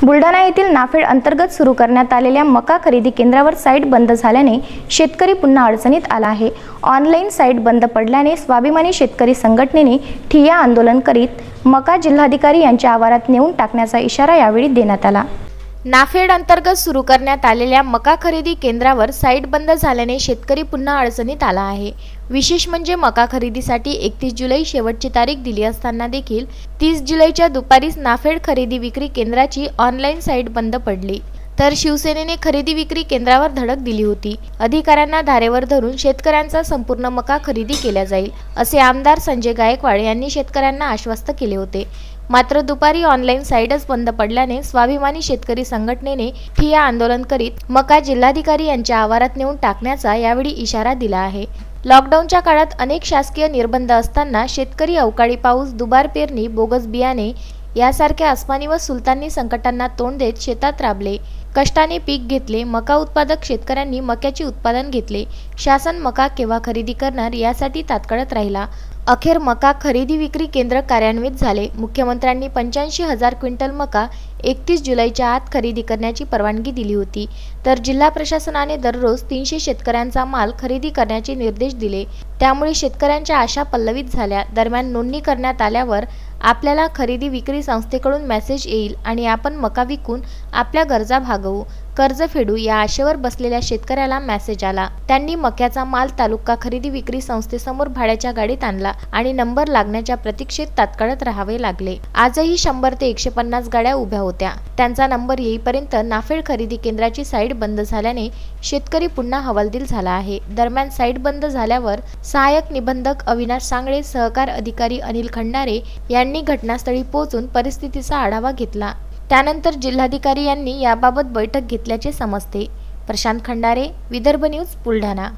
बुलढाणा येथील नाफेड अंतर्गत सुरू करण्यात आलेल्या मका खरेदी केंद्रावर साईट बंद झाल्याने शेतकरी पुन्हा अडचणीत आला आहे। ऑनलाईन साईट बंद पडल्याने स्वाभिमानी शेतकरी संघटनेने ठिय्या आंदोलन करीत मका जिल्हाधिकारी यांच्या आवारात नेऊन टाकण्याचा इशारा यावेळी देण्यात आला। नाफेड अंतर्गत सुरू करण्यात आलेल्या मका खरेदी केंद्रावर साईट बंद झाल्याने शेतकरी पुन्हा अडचणीत आला आहे। विशेष म्हणजे मका खरेदीसाठी 31 जुलै शेवटची तारीख दिली असताना देखील 30 जुलैच्या दुपारीच नाफेड खरेदी विक्री केंद्राची ऑनलाईन साईट बंद पडली। तर शिवसेनेने खरेदी विक्री केंद्रावर धडक दिली होती। अधिकाऱ्यांना धारेवर धरून शेतकऱ्यांचा संपूर्ण मका खरेदी केला जाईल असे आमदार संजय गायकवाड यांनी शेतकऱ्यांना आश्वस्त केले होते। मात्र दुपारी ऑनलाईन साईटच बंद पडल्याने स्वाभिमानी शेतकरी संघटनेने ठिय्या आंदोलन करीत मका जिल्हाधिकारी यांच्या आवारात नेऊन टाकण्याचा यावेळी इशारा दिला आहे। लॉकडाऊनच्या काळात अनेक शासकीय निर्बंध असताना शेतकरी अवकाळी पाऊस, दुबार पेरणी, बोगस बियाणे यासारख्या अस्मानी व सुलतानी संकटांना तोंड देत शेतात राबले, कष्टाने पीक घेतले। मका उत्पादक शेतकऱ्यांनी मक्याचे उत्पादन घेतले। शासन मका केव्हा खरेदी करणार यासाठी तात्काळत राहिला। अखेर मका खरेदी विक्री केंद्र कार्यान्वित झाले। मुख्यमंत्र्यांनी 85,000 क्विंटल मका 31 जुलैच्या आत खरेदी करण्याची परवानगी दिली होती। तर जिल्हा प्रशासनाने दररोज 300 शेतकऱ्यांचा माल खरेदी करण्याचे निर्देश दिले। त्यामुळे शेतकऱ्यांच्या आशा पल्लवित झाल्या। दरम्यान नोंदणी करण्यात आल्यावर आपल्याला खरेदी विक्री संस्थेकडून मेसेज येईल आणि आपण मका विकून आपल्या गरजा भागवू, कर्ज फेडू या आशेवर बसलेल्या शेतकऱ्याला मेसेज आला। त्यांनी मक्याचा माल तालुका खरेदी विक्री संस्थेसमोर भाड्याच्या गाडीत आणला आणि नंबर लागण्याच्या प्रतीक्षेत तात्काळत राहावे लागले। आजही 100 ते 150 गाड्या उभ्या होत्या। त्यांचा नंबर येईपर्यंत नाफेड खरेदी केंद्राची साईट बंद झाल्याने शेतकरी पुन्हा हवालदिल झाला आहे। दरम्यान साईट बंद झाल्यावर सहाय्यक निबंधक अविनाश सांगळे, सहकार अधिकारी अनिल खंडारे यांनी घटनास्थळी पोहोचून परिस्थितीचा आढावा घेतला। त्यानंतर जिल्हाधिकारी यांनी याबाबत बैठक घेतल्याचे समजते। प्रशांत खंडारे, विदर्भ न्यूज, बुलढाणा।